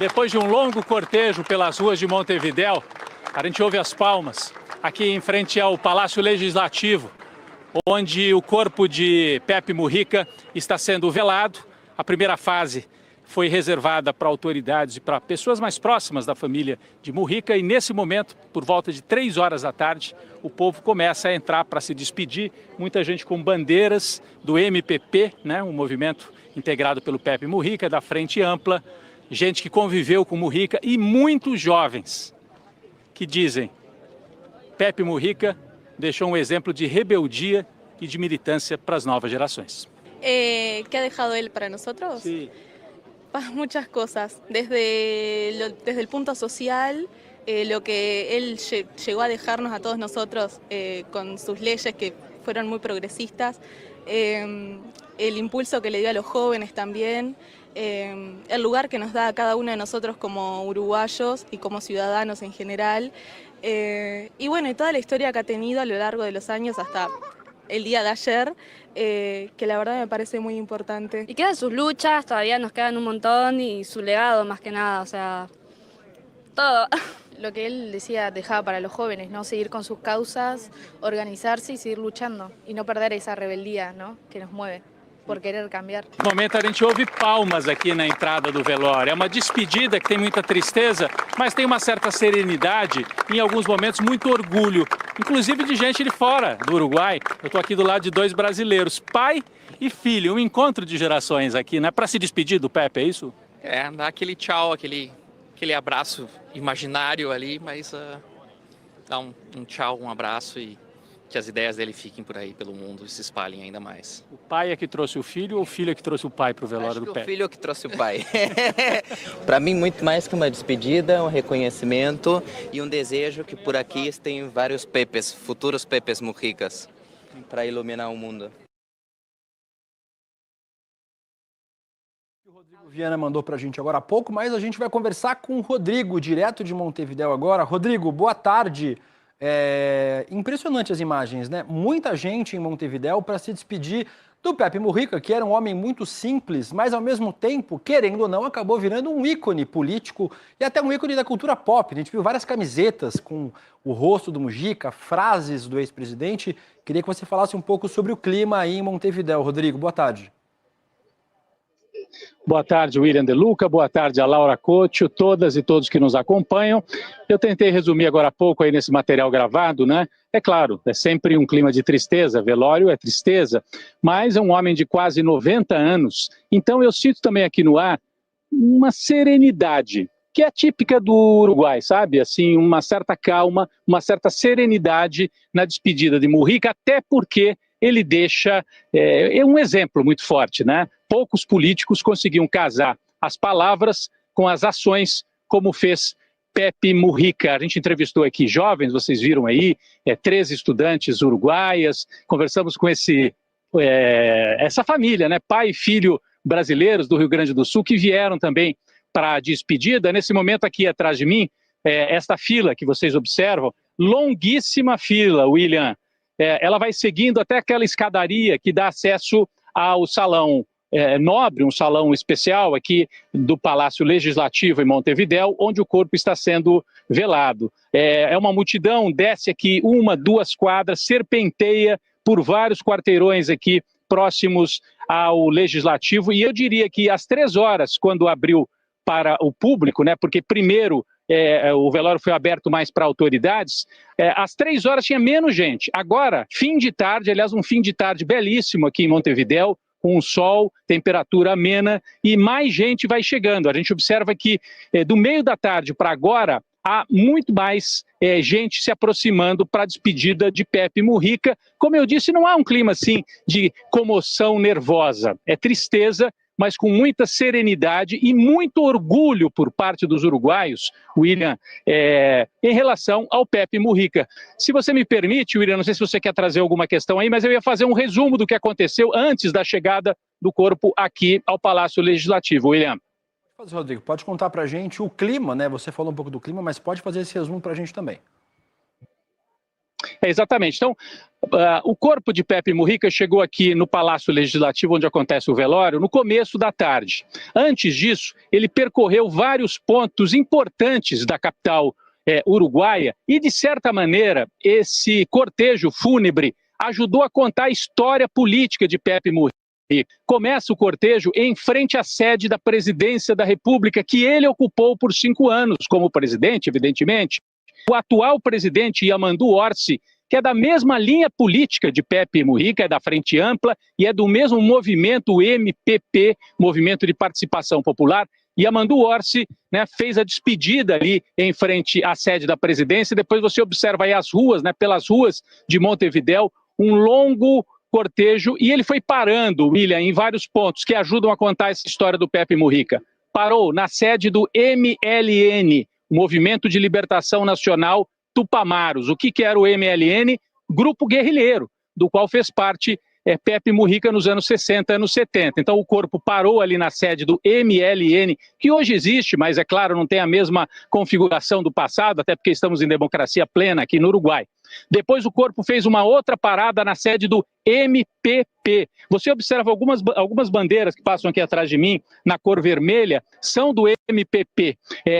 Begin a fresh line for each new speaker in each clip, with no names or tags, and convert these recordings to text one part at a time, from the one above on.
Depois de um longo cortejo pelas ruas de Montevidéu, a gente ouve as palmas aqui em frente ao Palácio Legislativo, onde o corpo de Pepe Mujica está sendo velado. A primeira fase foi reservada para autoridades e para pessoas mais próximas da família de Mujica e nesse momento, por volta de 3 horas da tarde, o povo começa a entrar para se despedir. Muita gente com bandeiras do MPP, né, um movimento integrado pelo Pepe Mujica, da Frente Ampla, gente que conviveu com Mujica e muitos jovens que dizem: Pepe Mujica deixou um exemplo de rebeldia e de militância para as novas gerações.
¿Qué ha dejado él para nosotros?
Sí.
Muchas cosas, desde el punto social, lo que él llegó a dejarnos a todos nosotros con sus leyes que fueron muy progresistas, el impulso que le dio a los jóvenes también, el lugar que nos da a cada uno de nosotros como uruguayos y como ciudadanos en general, y bueno, y toda la historia que ha tenido a lo largo de los años hasta el día de ayer, que la verdad me parece muy importante.
Y quedan sus luchas, todavía nos quedan un montón, y su legado más que nada, o sea, todo.
Lo que él decía dejaba para los jóvenes, ¿no? Seguir con sus causas, organizarse y seguir luchando, y no perder esa rebeldía, ¿no?, que nos mueve por querer cambiar.
No momento a gente ouve palmas aqui na entrada do velório. É uma despedida que tem muita tristeza, mas tem uma certa serenidade, em alguns momentos muito orgulho, inclusive de gente de fora do Uruguai. Eu estou aqui do lado de 2 brasileiros, pai e filho, um encontro de gerações aqui, né? Para se despedir do Pepe, é isso?
É, dar aquele tchau, aquele abraço imaginário ali, mas dar um tchau, um abraço e que as ideias dele fiquem por aí pelo mundo e se espalhem ainda mais.
O pai é que trouxe o filho ou o filho é que trouxe o pai para o velório do Pepe?
O filho é que trouxe o pai. Para mim, muito mais que uma despedida, um reconhecimento e um desejo que por aqui tem vários Pepes, futuros Pepes Mujicas, para iluminar o mundo.
O Rodrigo Viana mandou para a gente agora há pouco, mas a gente vai conversar com o Rodrigo, direto de Montevidéu agora. Rodrigo, boa tarde. Impressionante as imagens, né? Muita gente em Montevidéu para se despedir do Pepe Mujica, que era um homem muito simples, mas ao mesmo tempo, querendo ou não, acabou virando um ícone político e até um ícone da cultura pop. A gente viu várias camisetas com o rosto do Mujica, frases do ex-presidente. Queria que você falasse um pouco sobre o clima aí em Montevidéu. Rodrigo, boa tarde.
Boa tarde, William De Luca, boa tarde a Laura Couto, todas e todos que nos acompanham. Eu tentei resumir agora há pouco aí nesse material gravado, né? É claro, é sempre um clima de tristeza, velório é tristeza, mas é um homem de quase 90 anos. Então eu sinto também aqui no ar uma serenidade, que é típica do Uruguai, sabe? Assim, uma certa calma, uma certa serenidade na despedida de Mujica, até porque ele deixa um exemplo muito forte, né? Poucos políticos conseguiam casar as palavras com as ações, como fez Pepe Mujica. A gente entrevistou aqui jovens, vocês viram aí, 13 estudantes uruguaias, conversamos com essa família, né? Pai e filho brasileiros do Rio Grande do Sul, que vieram também para a despedida. Nesse momento aqui atrás de mim, esta fila que vocês observam, longuíssima fila, William, ela vai seguindo até aquela escadaria que dá acesso ao salão nobre, um salão especial aqui do Palácio Legislativo em Montevidéu, onde o corpo está sendo velado. É uma multidão, desce aqui 1, 2 quadras, serpenteia por vários quarteirões aqui próximos ao Legislativo, e eu diria que às 3 horas, quando abriu para o público, né, porque primeiro o velório foi aberto mais para autoridades, às 3 horas tinha menos gente. Agora, fim de tarde, aliás, um fim de tarde belíssimo aqui em Montevidéu, com o sol, temperatura amena e mais gente vai chegando. A gente observa que do meio da tarde para agora há muito mais gente se aproximando para a despedida de Pepe Mujica. Como eu disse, não há um clima assim de comoção nervosa, é tristeza, mas com muita serenidade e muito orgulho por parte dos uruguaios, William, em relação ao Pepe Mujica. Se você me permite, William, não sei se você quer trazer alguma questão aí, mas eu ia fazer um resumo do que aconteceu antes da chegada do corpo aqui ao Palácio Legislativo. William.
Rodrigo, pode contar pra gente o clima, né? Você falou um pouco do clima, mas pode fazer esse resumo pra gente também.
Exatamente. Então, o corpo de Pepe Mujica chegou aqui no Palácio Legislativo, onde acontece o velório, no começo da tarde. Antes disso, ele percorreu vários pontos importantes da capital uruguaia e, de certa maneira, esse cortejo fúnebre ajudou a contar a história política de Pepe Mujica. Começa o cortejo em frente à sede da presidência da República, que ele ocupou por 5 anos como presidente, evidentemente. O atual presidente, Yamandu Orsi, que é da mesma linha política de Pepe Mujica, é da Frente Ampla e é do mesmo movimento MPP, Movimento de Participação Popular. Yamandu Orsi, né, fez a despedida ali em frente à sede da presidência. Depois você observa aí as ruas, né, pelas ruas de Montevidéu, um longo cortejo, e ele foi parando, William, em vários pontos que ajudam a contar essa história do Pepe Mujica. Parou na sede do MLN, Movimento de Libertação Nacional Tupamaros. O que era o MLN? Grupo guerrilheiro, do qual fez parte Pepe Mujica nos anos 60, anos 70. Então o corpo parou ali na sede do MLN, que hoje existe, mas é claro, não tem a mesma configuração do passado, até porque estamos em democracia plena aqui no Uruguai. Depois o corpo fez uma outra parada na sede do MPP. Você observa algumas bandeiras que passam aqui atrás de mim, na cor vermelha, são do MPP,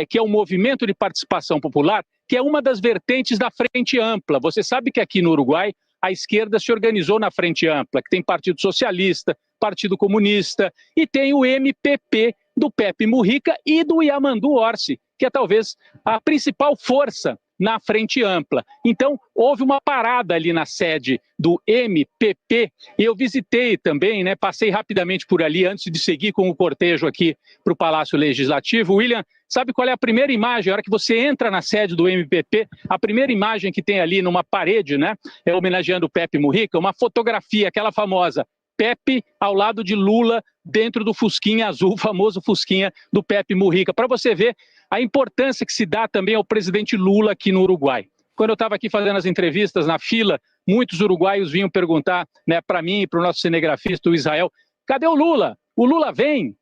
que é o Movimento de Participação Popular, que é uma das vertentes da Frente Ampla. Você sabe que aqui no Uruguai a esquerda se organizou na Frente Ampla, que tem Partido Socialista, Partido Comunista, e tem o MPP do Pepe Mujica e do Yamandu Orsi, que é talvez a principal força na Frente Ampla. Então, houve uma parada ali na sede do MPP, e eu visitei também, né, passei rapidamente por ali antes de seguir com o cortejo aqui para o Palácio Legislativo. William, sabe qual é a primeira imagem? A hora que você entra na sede do MPP, a primeira imagem que tem ali numa parede, né, homenageando o Pepe Mujica, uma fotografia, aquela famosa, Pepe ao lado de Lula dentro do Fusquinha azul, o famoso Fusquinha do Pepe Mujica, para você ver a importância que se dá também ao presidente Lula aqui no Uruguai. Quando eu estava aqui fazendo as entrevistas na fila, muitos uruguaios vinham perguntar, né, para mim e para o nosso cinegrafista, o Israel, cadê o Lula? O Lula vem?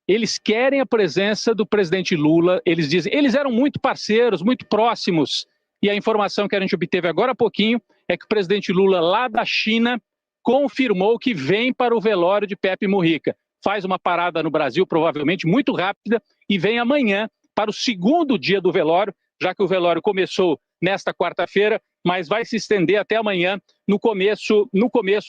Eles querem a presença do presidente Lula, eles dizem, eles eram muito parceiros, muito próximos, e a informação que a gente obteve agora há pouquinho é que o presidente Lula, lá da China, confirmou que vem para o velório de Pepe Mujica. Faz uma parada no Brasil, provavelmente muito rápida, e vem amanhã para o segundo dia do velório, já que o velório começou nesta quarta-feira, mas vai se estender até amanhã, no começo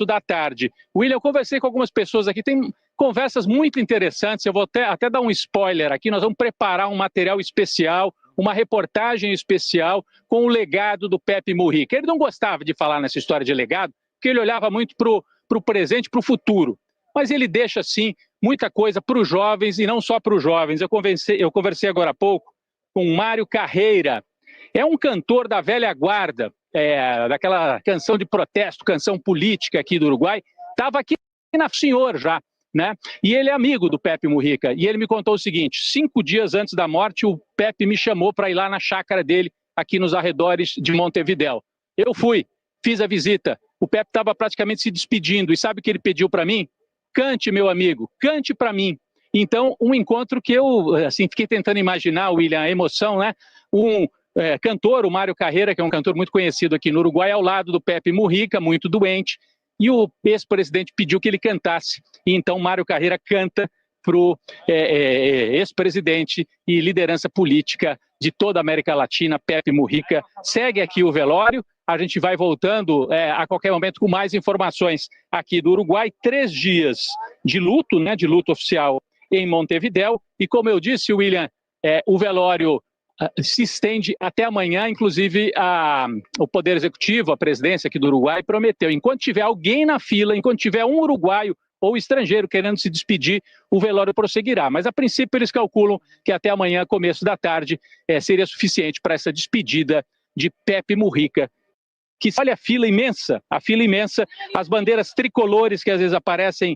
da tarde. William, eu conversei com algumas pessoas aqui, tem conversas muito interessantes, eu vou até dar um spoiler aqui, nós vamos preparar um material especial, uma reportagem especial com o legado do Pepe Mujica. Ele não gostava de falar nessa história de legado, porque ele olhava muito para o presente, para o futuro. Mas ele deixa, sim, muita coisa para os jovens e não só para os jovens. Eu conversei agora há pouco com Mário Carreira. É um cantor da velha guarda, daquela canção de protesto, canção política aqui do Uruguai. Estava aqui na Senhor já, né? E ele é amigo do Pepe Mujica. E ele me contou o seguinte, 5 dias antes da morte, o Pepe me chamou para ir lá na chácara dele, aqui nos arredores de Montevidéu. Eu fui, fiz a visita. O Pepe estava praticamente se despedindo. E sabe o que ele pediu para mim? Cante, meu amigo, cante para mim. Então, um encontro que eu assim, fiquei tentando imaginar, William, a emoção, né? Cantor, o Mário Carreira, que é um cantor muito conhecido aqui no Uruguai, ao lado do Pepe Mujica, muito doente, e o ex-presidente pediu que ele cantasse. E então Mário Carreira canta para o ex-presidente e liderança política de toda a América Latina, Pepe Mujica. Segue aqui o velório. A gente vai voltando a qualquer momento com mais informações aqui do Uruguai. 3 dias de luto, né, de luto oficial em Montevidéu. E como eu disse, William, o velório se estende até amanhã. Inclusive, o Poder Executivo, a presidência aqui do Uruguai, prometeu, enquanto tiver alguém na fila, enquanto tiver um uruguaio ou estrangeiro querendo se despedir, o velório prosseguirá. Mas, a princípio, eles calculam que até amanhã, começo da tarde, seria suficiente para essa despedida de Pepe Mujica. Que olha a fila imensa, as bandeiras tricolores que às vezes aparecem,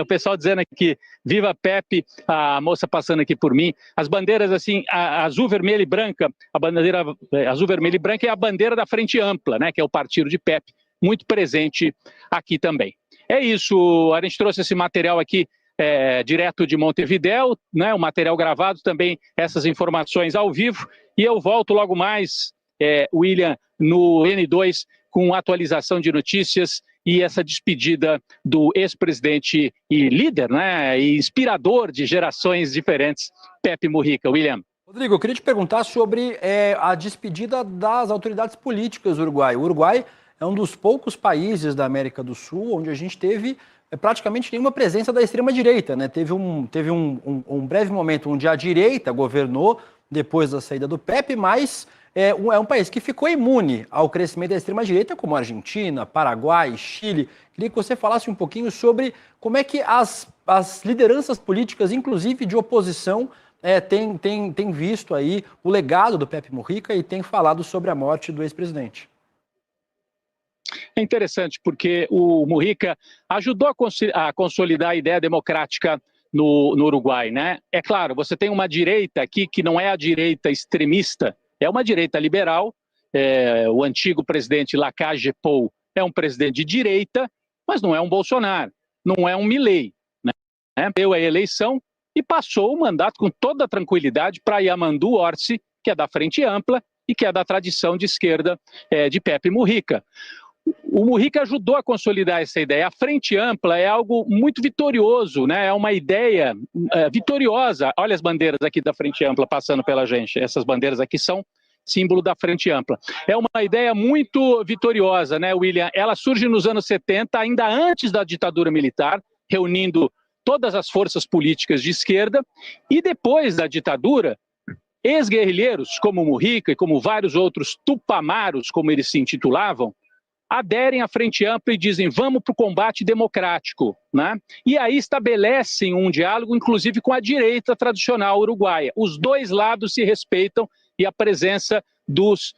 o pessoal dizendo aqui, viva Pepe, a moça passando aqui por mim, as bandeiras assim, azul, vermelha e branca, a bandeira azul, vermelha e branca é a bandeira da Frente Ampla, né, que é o partido de Pepe, muito presente aqui também. É isso, a gente trouxe esse material aqui direto de Montevidéu, né, o material gravado também, essas informações ao vivo, e eu volto logo mais William, no N2, com atualização de notícias e essa despedida do ex-presidente e líder, né, e inspirador de gerações diferentes, Pepe Mujica. William.
Rodrigo, eu queria te perguntar sobre a despedida das autoridades políticas do Uruguai. O Uruguai é um dos poucos países da América do Sul onde a gente teve praticamente nenhuma presença da extrema-direita, né? Teve um breve momento onde a direita governou depois da saída do Pepe, mas é um país que ficou imune ao crescimento da extrema-direita, como a Argentina, Paraguai, Chile. Queria que você falasse um pouquinho sobre como é que as lideranças políticas, inclusive de oposição, têm visto aí o legado do Pepe Mujica e têm falado sobre a morte do ex-presidente.
É interessante porque o Mujica ajudou a consolidar a ideia democrática no Uruguai, né? É claro, você tem uma direita aqui que não é a direita extremista, é uma direita liberal. O antigo presidente Lacalle Pou é um presidente de direita, mas não é um Bolsonaro, não é um Milei, né? Deu a eleição e passou o mandato com toda a tranquilidade para Yamandu Orsi, que é da Frente Ampla e que é da tradição de esquerda de Pepe Mujica. O Mujica ajudou a consolidar essa ideia. A Frente Ampla é algo muito vitorioso, né? É uma ideia vitoriosa. Olha as bandeiras aqui da Frente Ampla passando pela gente. Essas bandeiras aqui são símbolo da Frente Ampla. É uma ideia muito vitoriosa, né, William? Ela surge nos anos 70, ainda antes da ditadura militar, reunindo todas as forças políticas de esquerda, e depois da ditadura, ex-guerrilheiros como Mujica e como vários outros tupamaros, como eles se intitulavam, aderem à Frente Ampla e dizem, vamos para o combate democrático, né? E aí estabelecem um diálogo, inclusive com a direita tradicional uruguaia. Os dois lados se respeitam e a presença dos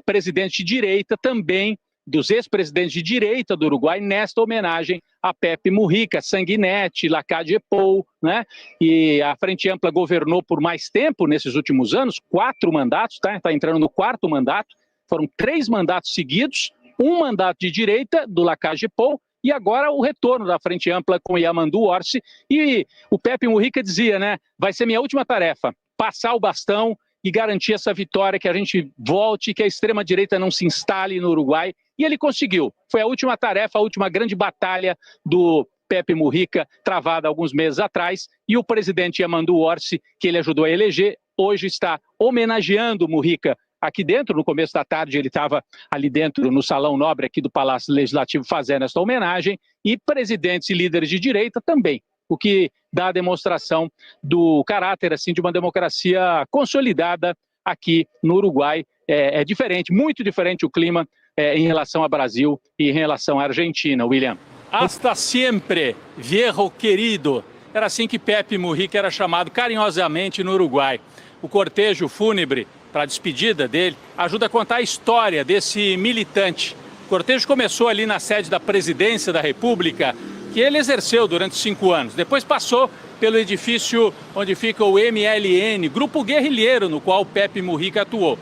presidentes de direita também, dos ex-presidentes de direita do Uruguai, nesta homenagem a Pepe Mujica, Sanguinetti, Lacalle Pou, né? E a Frente Ampla governou por mais tempo nesses últimos anos, 4 mandatos, tá entrando no 4º mandato, foram 3 mandatos seguidos, um mandato de direita do Lacalle Pou e agora o retorno da Frente Ampla com Yamandu Orsi. E o Pepe Mujica dizia, né, vai ser minha última tarefa, passar o bastão e garantir essa vitória, que a gente volte, que a extrema-direita não se instale no Uruguai. E ele conseguiu. Foi a última tarefa, a última grande batalha do Pepe Mujica, travada alguns meses atrás. E o presidente Yamandu Orsi, que ele ajudou a eleger, hoje está homenageando o Mujica aqui dentro. No começo da tarde ele estava ali dentro no Salão Nobre aqui do Palácio Legislativo fazendo esta homenagem, e presidentes e líderes de direita também, o que dá a demonstração do caráter assim de uma democracia consolidada aqui no Uruguai. É diferente, muito diferente o clima em relação ao Brasil e em relação à Argentina, William.
Hasta siempre, viejo querido. Era assim que Pepe Mujica era chamado carinhosamente no Uruguai. O cortejo fúnebre para a despedida dele ajuda a contar a história desse militante. O cortejo começou ali na sede da Presidência da República, que ele exerceu durante 5 anos. Depois passou pelo edifício onde fica o MLN, grupo guerrilheiro no qual Pepe Mujica atuou.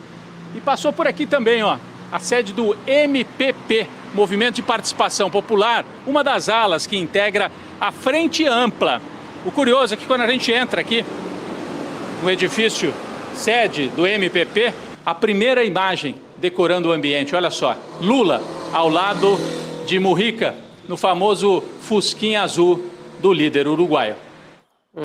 E passou por aqui também, ó, a sede do MPP, Movimento de Participação Popular, uma das alas que integra a Frente Ampla. O curioso é que quando a gente entra aqui no edifício sede do MPP, a primeira imagem decorando o ambiente, olha só, Lula ao lado de Mujica, no famoso fusquinha azul do líder uruguaio.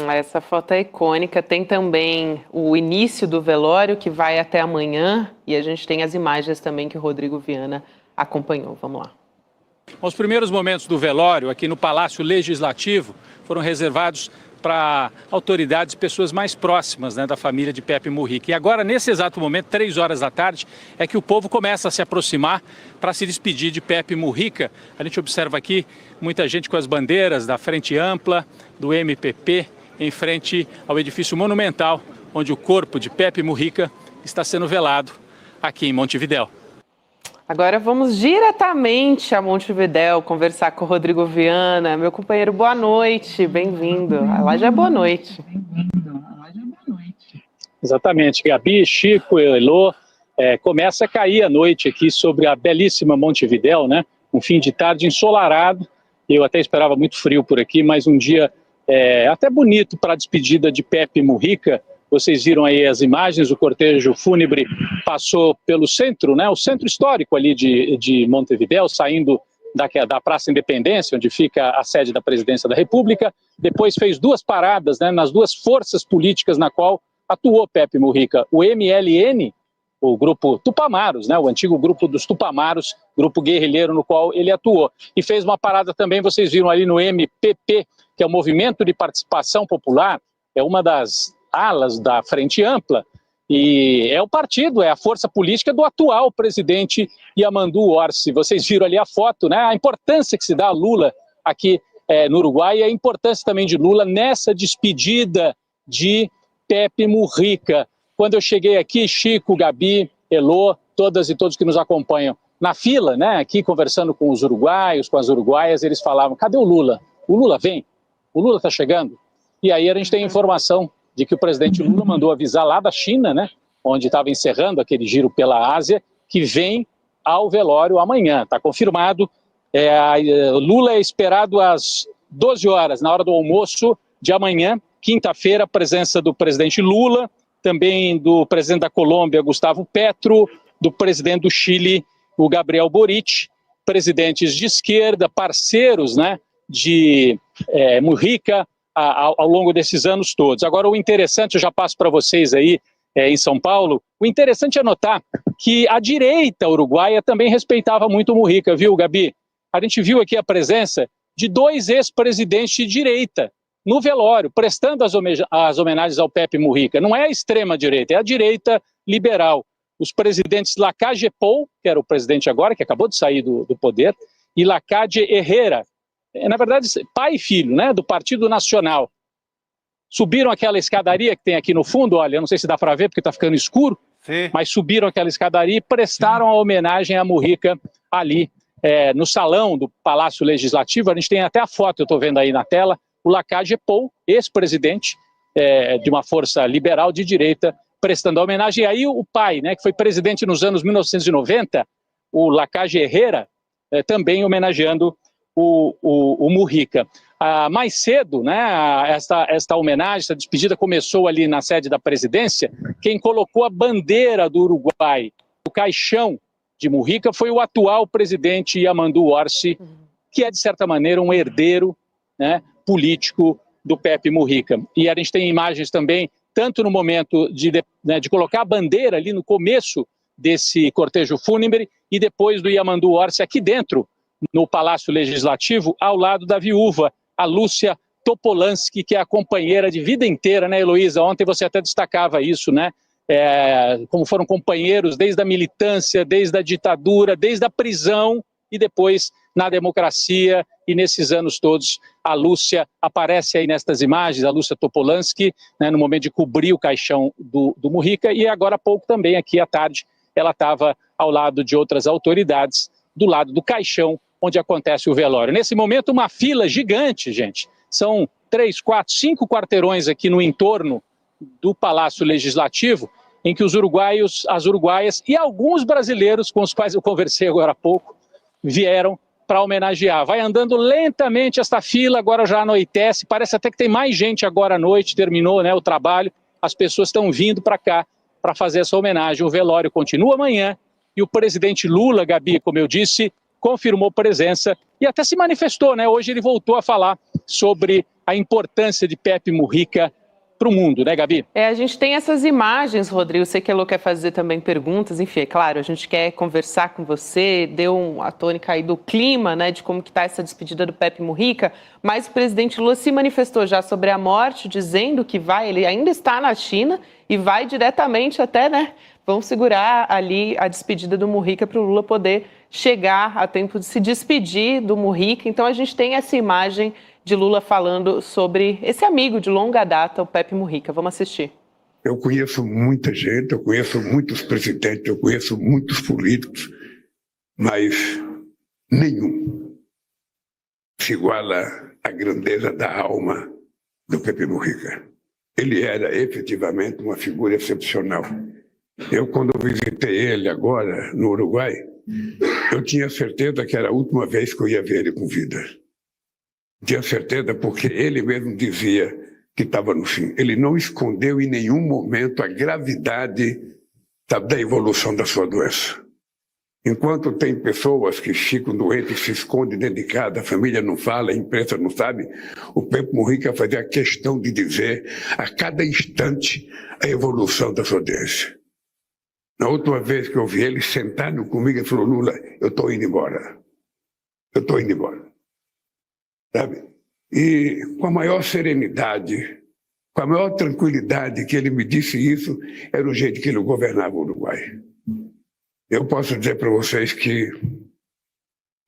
Essa foto é icônica. Tem também o início do velório, que vai até amanhã, e a gente tem as imagens também que o Rodrigo Viana acompanhou. Vamos lá.
Os primeiros momentos do velório aqui no Palácio Legislativo foram reservados para autoridades e pessoas mais próximas, né, da família de Pepe Mujica. E agora, nesse exato momento, 3 horas da tarde, é que o povo começa a se aproximar para se despedir de Pepe Mujica. A gente observa aqui muita gente com as bandeiras da Frente Ampla, do MPP, em frente ao edifício monumental, onde o corpo de Pepe Mujica está sendo velado aqui em Montevidéu.
Agora vamos diretamente a Montevidéu conversar com o Rodrigo Viana. Meu companheiro, boa noite, bem-vindo. Lá já é boa noite.
Exatamente, Gabi, Chico, Elô, começa a cair a noite aqui sobre a belíssima Montevidéu, né? Um fim de tarde ensolarado. Eu até esperava muito frio por aqui, mas um dia até bonito para a despedida de Pepe Mujica, Vocês viram aí as imagens, o cortejo fúnebre passou pelo centro, né, o centro histórico ali de Montevidéu, saindo da Praça Independência, onde fica a sede da Presidência da República. Depois fez 2 paradas, né, nas 2 forças políticas na qual atuou Pepe Mujica, o MLN, o grupo Tupamaros, né, o antigo grupo dos Tupamaros, grupo guerrilheiro no qual ele atuou. E fez uma parada também, vocês viram ali no MPP, que é o Movimento de Participação Popular, é uma das alas da Frente Ampla, e é o partido, é a força política do atual presidente Yamandu Orsi. Vocês viram ali a foto, né, a importância que se dá a Lula aqui no Uruguai, e a importância também de Lula nessa despedida de Pepe Mujica. Quando eu cheguei aqui, Chico, Gabi, Elô, todas e todos que nos acompanham, na fila, né, aqui conversando com os uruguaios, com as uruguaias, eles falavam, cadê o Lula? O Lula vem? O Lula está chegando? E aí a gente tem informação de que o presidente Lula mandou avisar lá da China, né, onde estava encerrando aquele giro pela Ásia, que vem ao velório amanhã. Está confirmado. Lula é esperado às 12 horas, na hora do almoço de amanhã, quinta-feira, a presença do presidente Lula, também do presidente da Colômbia, Gustavo Petro, do presidente do Chile, o Gabriel Boric, presidentes de esquerda, parceiros, né, de Mujica, ao longo desses anos todos. Agora, o interessante, eu já passo para vocês aí em São Paulo, o interessante é notar que a direita uruguaia também respeitava muito o Mujica, viu, Gabi? A gente viu aqui a presença de 2 ex-presidentes de direita no velório, prestando as homenagens ao Pepe Mujica. Não é a extrema-direita, é a direita liberal. Os presidentes Lacalle Pou, que era o presidente agora, que acabou de sair do poder, e Lacalle Herrera, na verdade, pai e filho, né, do Partido Nacional. Subiram aquela escadaria que tem aqui no fundo, olha, eu não sei se dá para ver porque está ficando escuro, sim, mas subiram aquela escadaria e prestaram a homenagem a Mujica ali, no salão do Palácio Legislativo. A gente tem até a foto, eu estou vendo aí na tela, o Lacalle Pou, ex-presidente de uma força liberal de direita, prestando a homenagem. E aí o pai, né, que foi presidente nos anos 1990, o Lacalle Herrera, também homenageando o Mujica. Mais cedo, né, esta homenagem, essa despedida começou ali na sede da presidência. Quem colocou a bandeira do Uruguai, o caixão de Mujica, foi o atual presidente Yamandu Orsi, que é, de certa maneira, um herdeiro, né, político do Pepe Mujica. E a gente tem imagens também, tanto no momento de colocar a bandeira ali no começo desse cortejo fúnebre e depois do Yamandu Orsi aqui dentro, no Palácio Legislativo, ao lado da viúva, a Lúcia Topolansky, que é a companheira de vida inteira, né, Heloísa? Ontem você até destacava isso, né? Como foram companheiros desde a militância, desde a ditadura, desde a prisão e depois na democracia, e nesses anos todos a Lúcia aparece aí nestas imagens, a Lúcia Topolansky, né, no momento de cobrir o caixão do Mujica, e agora há pouco também, aqui à tarde, ela estava ao lado de outras autoridades, do lado do caixão onde acontece o velório. Nesse momento, uma fila gigante, gente. São 3, 4, 5 quarteirões aqui no entorno do Palácio Legislativo, em que os uruguaios, as uruguaias e alguns brasileiros com os quais eu conversei agora há pouco, vieram para homenagear. Vai andando lentamente esta fila, agora já anoitece, parece até que tem mais gente agora à noite, terminou, né, o trabalho, as pessoas estão vindo para cá para fazer essa homenagem. O velório continua amanhã e o presidente Lula, Gabi, como eu disse, confirmou presença e até se manifestou, né? Hoje ele voltou a falar sobre a importância de Pepe Mujica para o mundo, né, Gabi?
A gente tem essas imagens, Rodrigo, sei que a Elô quer fazer também perguntas, enfim, é claro, a gente quer conversar com você, deu a tônica aí do clima, né, de como que está essa despedida do Pepe Mujica, mas o presidente Lula se manifestou já sobre a morte, dizendo que ele ainda está na China e vai diretamente até, né, vão segurar ali a despedida do Mujica para o Lula poder chegar a tempo de se despedir do Mujica. Então a gente tem essa imagem de Lula falando sobre esse amigo de longa data, o Pepe Mujica. Vamos assistir.
Eu conheço muita gente, eu conheço muitos presidentes, eu conheço muitos políticos, mas nenhum se iguala à grandeza da alma do Pepe Mujica. Ele era efetivamente uma figura excepcional. Eu, quando visitei ele agora, no Uruguai, eu tinha certeza que era a última vez que eu ia ver ele com vida. Tinha certeza porque ele mesmo dizia que estava no fim. Ele não escondeu em nenhum momento a gravidade da evolução da sua doença. Enquanto tem pessoas que ficam doentes, se escondem dentro de casa, a família não fala, a imprensa não sabe, o Pepe Mujica fazia a questão de dizer a cada instante a evolução da sua doença. Na última vez que eu vi ele sentado comigo, ele falou: Lula, eu estou indo embora. Eu estou indo embora. Sabe? E com a maior serenidade, com a maior tranquilidade que ele me disse isso, era o jeito que ele governava o Uruguai. Eu posso dizer para vocês que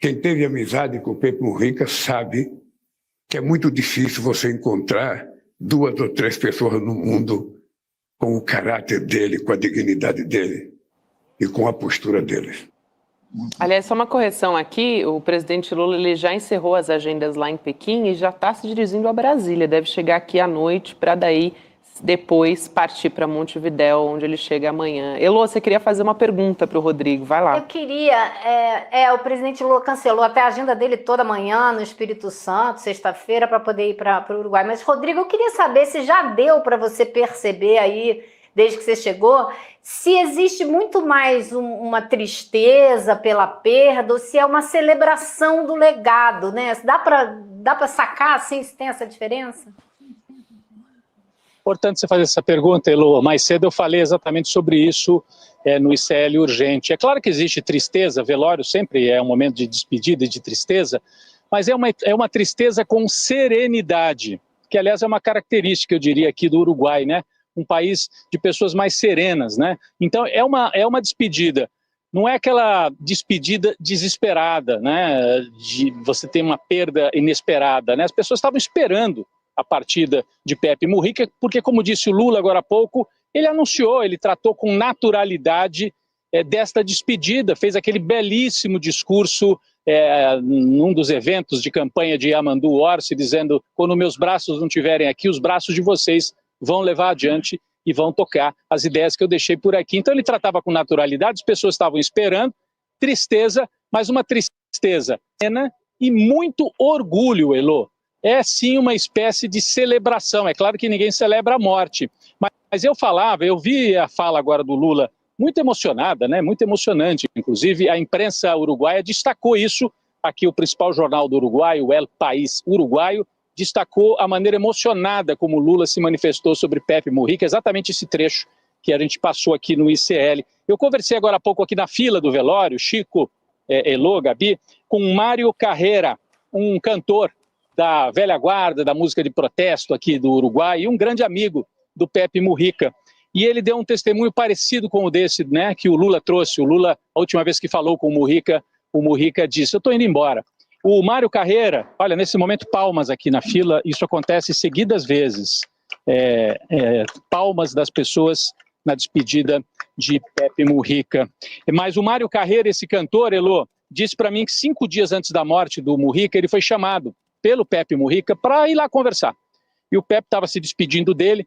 quem teve amizade com o Pepe Mujica sabe que é muito difícil você encontrar 2 ou 3 pessoas no mundo com o caráter dele, com a dignidade dele e com a postura dele.
Aliás, só uma correção aqui, o presidente Lula ele já encerrou as agendas lá em Pequim e já está se dirigindo a Brasília, deve chegar aqui à noite para daí depois partir para Montevidéu, onde ele chega amanhã. Elô, você queria fazer uma pergunta para o Rodrigo, vai lá.
Eu queria, o presidente Lula cancelou até a agenda dele toda manhã no Espírito Santo, sexta-feira, para poder ir para o Uruguai. Mas, Rodrigo, eu queria saber se já deu para você perceber aí, desde que você chegou, se existe muito mais uma tristeza pela perda ou se é uma celebração do legado, né? Dá para sacar, assim, se tem essa diferença?
Importante você fazer essa pergunta, Elô. Mais cedo eu falei exatamente sobre isso no ICL Urgente. É claro que existe tristeza, velório sempre é um momento de despedida e de tristeza, mas é uma tristeza com serenidade, que aliás é uma característica, eu diria, aqui do Uruguai, né? Um país de pessoas mais serenas, né? Então é uma despedida. Não é aquela despedida desesperada, né? De você ter uma perda inesperada, né? As pessoas estavam esperando a partida de Pepe Mujica, porque, como disse o Lula agora há pouco, ele anunciou, ele tratou com naturalidade desta despedida, fez aquele belíssimo discurso num dos eventos de campanha de Yamandu Orsi, dizendo: quando meus braços não estiverem aqui, os braços de vocês vão levar adiante e vão tocar as ideias que eu deixei por aqui. Então ele tratava com naturalidade, as pessoas estavam esperando, tristeza, mas uma tristeza plena e muito orgulho, Elô. É sim uma espécie de celebração. É claro que ninguém celebra a morte, mas eu vi a fala agora do Lula muito emocionada, né? Muito emocionante. Inclusive a imprensa uruguaia destacou isso. Aqui o principal jornal do Uruguai, o El País Uruguaio, destacou a maneira emocionada como o Lula se manifestou sobre Pepe Mujica, exatamente esse trecho que a gente passou aqui no ICL. Eu conversei agora há pouco aqui na fila do velório, Chico, Elô, Gabi, com Mário Carreira, um cantor da velha guarda, da música de protesto aqui do Uruguai, e um grande amigo do Pepe Mujica. E ele deu um testemunho parecido com o desse, né, que o Lula trouxe. O Lula, a última vez que falou com o Mujica disse: eu estou indo embora. O Mário Carreira, olha, nesse momento palmas aqui na fila, isso acontece seguidas vezes. Palmas das pessoas na despedida de Pepe Mujica. Mas o Mário Carreira, esse cantor, Elô, disse para mim que 5 dias antes da morte do Mujica, ele foi chamado pelo Pepe Mujica para ir lá conversar. E o Pepe estava se despedindo dele,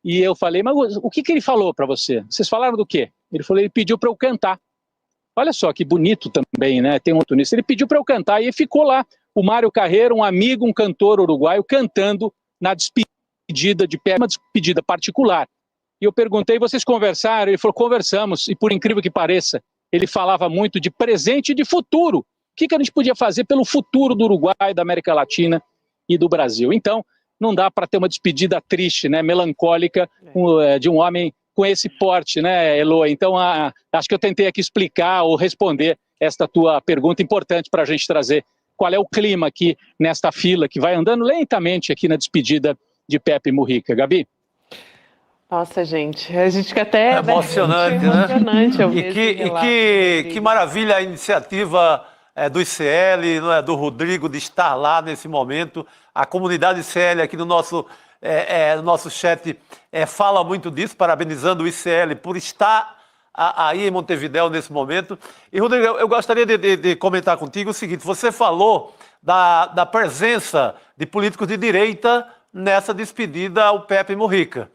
e eu falei: mas o que ele falou para você? Vocês falaram do quê? Ele falou: ele pediu para eu cantar. Olha só que bonito também, né? Tem outro nisso. Ele pediu para eu cantar e ficou lá. O Mário Carreira, um amigo, um cantor uruguaio, cantando na despedida de Pepe, uma despedida particular. E eu perguntei: vocês conversaram? Ele falou: conversamos. E por incrível que pareça, ele falava muito de presente e de futuro. O que a gente podia fazer pelo futuro do Uruguai, da América Latina e do Brasil? Então, não dá para ter uma despedida triste, né, melancólica, de um homem com esse porte, né, Elô? Então, acho que eu tentei aqui explicar ou responder esta tua pergunta importante para a gente trazer qual é o clima aqui nesta fila que vai andando lentamente aqui na despedida de Pepe Mujica. Gabi?
Nossa, gente, a gente fica até...
emocionante, né?
Emocionante
Que maravilha a iniciativa do ICL, não é, do Rodrigo, de estar lá nesse momento. A comunidade ICL aqui no nosso chat fala muito disso, parabenizando o ICL por estar aí em Montevidéu nesse momento. E, Rodrigo, eu gostaria de comentar contigo o seguinte: você falou da presença de políticos de direita nessa despedida ao Pepe Mujica.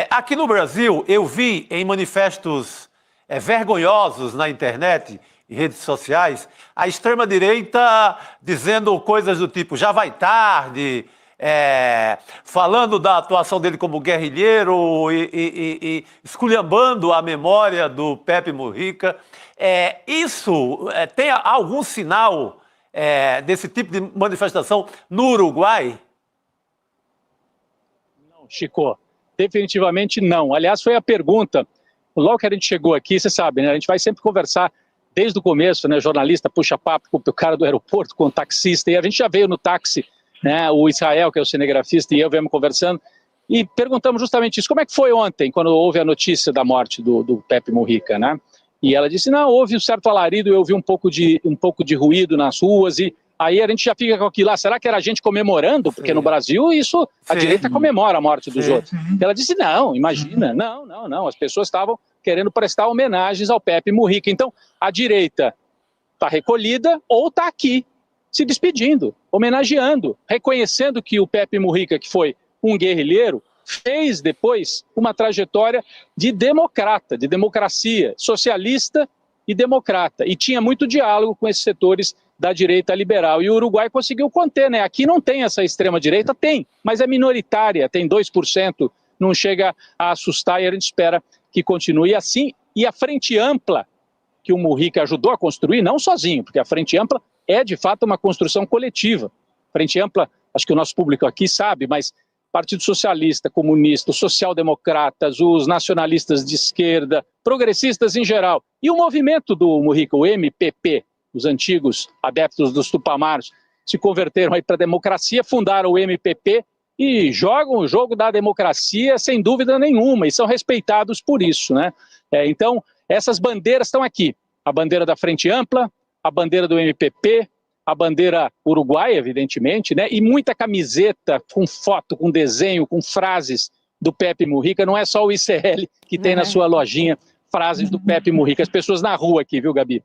Aqui no Brasil, eu vi em manifestos vergonhosos na internet e redes sociais a extrema-direita dizendo coisas do tipo: já vai tarde, falando da atuação dele como guerrilheiro e esculhambando a memória do Pepe Mujica. Isso tem algum sinal desse tipo de manifestação no Uruguai?
Não, Chico, definitivamente não. Aliás, foi a pergunta, logo que a gente chegou aqui, você sabe, né? A gente vai sempre conversar desde o começo, né? Jornalista puxa papo com o cara do aeroporto, com o taxista, e a gente já veio no táxi, né? O Israel, que é o cinegrafista, e eu viemos conversando, e perguntamos justamente isso. Como é que foi ontem, quando houve a notícia da morte do Pepe Mujica, né? E ela disse, não, houve um certo alarido, eu ouvi um pouco de ruído nas ruas, e aí a gente já fica com aquilo lá, será que era a gente comemorando? Porque no Brasil isso, a direita comemora a morte dos outros. Ela disse, não, imagina, não, as pessoas estavam querendo prestar homenagens ao Pepe Mujica. Então, a direita está recolhida ou está aqui, se despedindo, homenageando, reconhecendo que o Pepe Mujica, que foi um guerrilheiro, fez depois uma trajetória de democrata, de democracia, socialista e democrata. E tinha muito diálogo com esses setores da direita liberal. E o Uruguai conseguiu conter, né? Aqui não tem essa extrema-direita, tem, mas é minoritária, tem 2%, não chega a assustar e a gente espera que continue assim. E a Frente Ampla, que o Mujica ajudou a construir, não sozinho, porque a Frente Ampla é de fato uma construção coletiva. Frente Ampla, acho que o nosso público aqui sabe, mas Partido Socialista, Comunista, os social-democratas, os nacionalistas de esquerda, progressistas em geral, e o movimento do Mujica, o MPP, os antigos adeptos dos Tupamaros, se converteram aí para a democracia, fundaram o MPP e jogam o jogo da democracia sem dúvida nenhuma, e são respeitados por isso, né? Então, essas bandeiras estão aqui, a bandeira da Frente Ampla, a bandeira do MPP, a bandeira uruguaia, evidentemente, né? E muita camiseta com foto, com desenho, com frases do Pepe Mujica. Não é só o ICL que tem na sua lojinha frases do Pepe Mujica. As pessoas na rua aqui, viu, Gabi?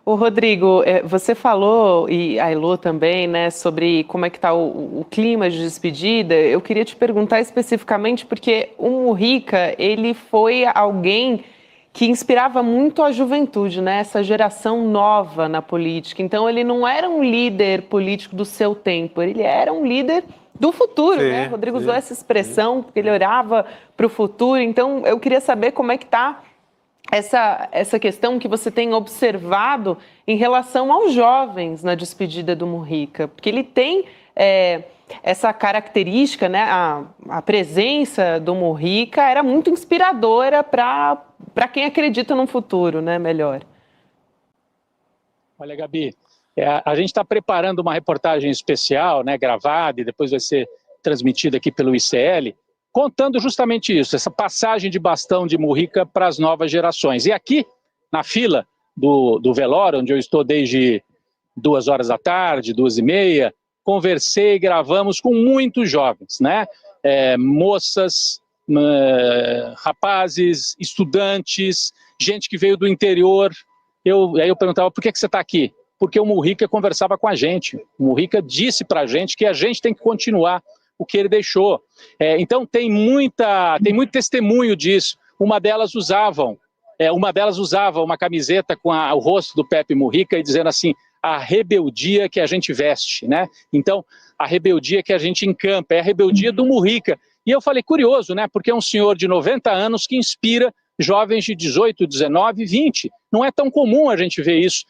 Ô, Rodrigo, você falou, e a Elô também, né, sobre como é que está o clima de despedida. Eu queria te perguntar especificamente porque o Mujica, ele foi alguém que inspirava muito a juventude, né? Essa geração nova na política. Então, ele não era um líder político do seu tempo, ele era um líder do futuro, né? O Rodrigo usou essa expressão, porque ele olhava para o futuro. Então, eu queria saber como é que está essa questão que você tem observado em relação aos jovens na despedida do Mujica, porque ele tem essa característica, né? A presença do Mujica era muito inspiradora para quem acredita num futuro, né, melhor.
Olha, Gabi, a gente está preparando uma reportagem especial, né, gravada, e depois vai ser transmitida aqui pelo ICL, contando justamente isso, essa passagem de bastão de Mujica para as novas gerações. E aqui, na fila do velório, onde eu estou desde 2 horas da tarde, 2h30, conversei, gravamos com muitos jovens, né? Moças, rapazes, estudantes, gente que veio do interior. Aí eu perguntava, por que você está aqui? Porque o Mujica conversava com a gente. O Mujica disse para a gente que a gente tem que continuar o que ele deixou. Então tem muito testemunho disso. Uma delas usava uma camiseta com o rosto do Pepe Mujica e dizendo assim, a rebeldia que a gente veste, né? Então, a rebeldia que a gente encampa, é a rebeldia do Mujica. E eu falei, curioso, né? Porque é um senhor de 90 anos que inspira jovens de 18, 19, 20. Não é tão comum a gente ver isso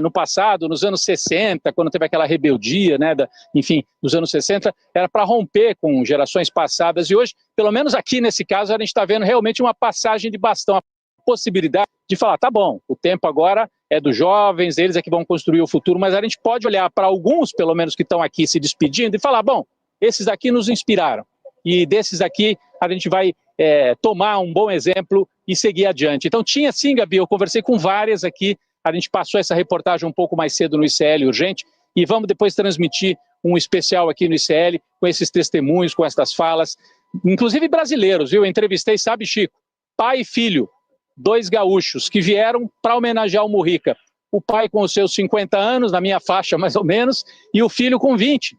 no passado, nos anos 60, quando teve aquela rebeldia, né? Enfim, nos anos 60, era para romper com gerações passadas. E hoje, pelo menos aqui nesse caso, a gente está vendo realmente uma passagem de bastão, a possibilidade de falar, tá bom, o tempo agora é dos jovens, eles é que vão construir o futuro, mas a gente pode olhar para alguns, pelo menos, que estão aqui se despedindo e falar, bom, esses aqui nos inspiraram. E desses aqui a gente vai tomar um bom exemplo e seguir adiante. Então tinha sim, Gabi, eu conversei com várias aqui, a gente passou essa reportagem um pouco mais cedo no ICL Urgente e vamos depois transmitir um especial aqui no ICL com esses testemunhos, com essas falas, inclusive brasileiros, viu? Eu entrevistei, sabe, Chico, pai e filho, 2 gaúchos que vieram para homenagear o Mujica. O pai com os seus 50 anos, na minha faixa mais ou menos, e o filho com 20.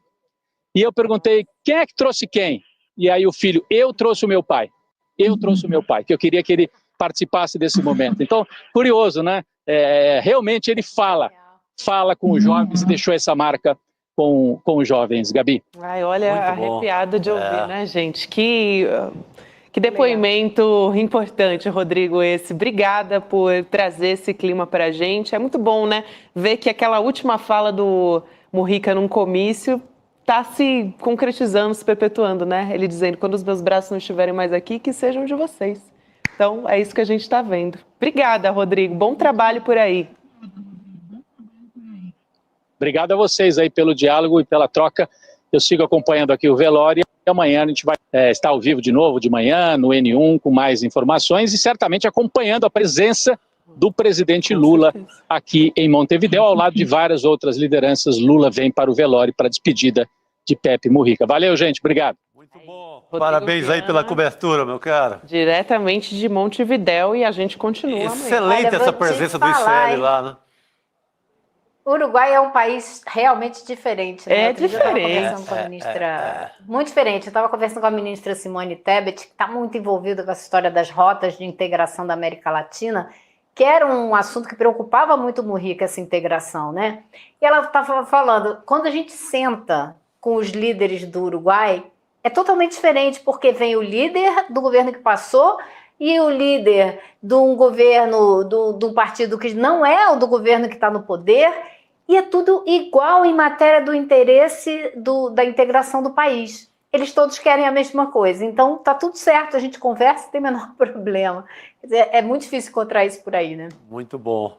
E eu perguntei, quem é que trouxe quem? E aí o filho, eu trouxe o meu pai. Eu trouxe o meu pai, que eu queria que ele participasse desse momento. Então, curioso, né? Realmente ele fala com os jovens e deixou essa marca com os jovens, Gabi.
Ai, olha,
Muito bom.
arrepiado de ouvir, né, gente? Que depoimento importante, Rodrigo, esse. Obrigada por trazer esse clima para a gente. É muito bom, né, ver que aquela última fala do Mujica num comício está se concretizando, se perpetuando, né? Ele dizendo, quando os meus braços não estiverem mais aqui, que sejam de vocês. Então, é isso que a gente está vendo. Obrigada, Rodrigo. Bom trabalho por aí.
Obrigado a vocês aí pelo diálogo e pela troca. Eu sigo acompanhando aqui o velório e amanhã a gente vai estar ao vivo de novo, de manhã, no N1, com mais informações e certamente acompanhando a presença do presidente Lula aqui em Montevidéu, ao lado de várias outras lideranças. Lula vem para o velório para a despedida de Pepe Mujica. Valeu, gente. Obrigado.
Muito bom.
Rodrigo
Parabéns aí
Viana,
pela cobertura, meu cara.
Diretamente de Montevidéu e a gente continua amanhã.
Excelente
Olha,
essa
vou te
presença do
falar,
ICL
hein?
lá, né?
O Uruguai é um país realmente diferente, né?
É
Outro dia eu estava
diferente.
conversando com a ministra... Muito diferente. Eu estava conversando com a ministra Simone Tebet, que está muito envolvida com essa história das rotas de integração da América Latina, que era um assunto que preocupava muito o Mujica, essa integração, né? E ela estava falando, quando a gente senta com os líderes do Uruguai, é totalmente diferente, porque vem o líder do governo que passou e o líder de um governo, do partido que não é o do governo que está no poder, e é tudo igual em matéria do interesse da integração do país. Eles todos querem a mesma coisa, então tá tudo certo, a gente conversa, não tem o menor problema. Quer dizer, é muito difícil encontrar isso por aí, né?
Muito bom.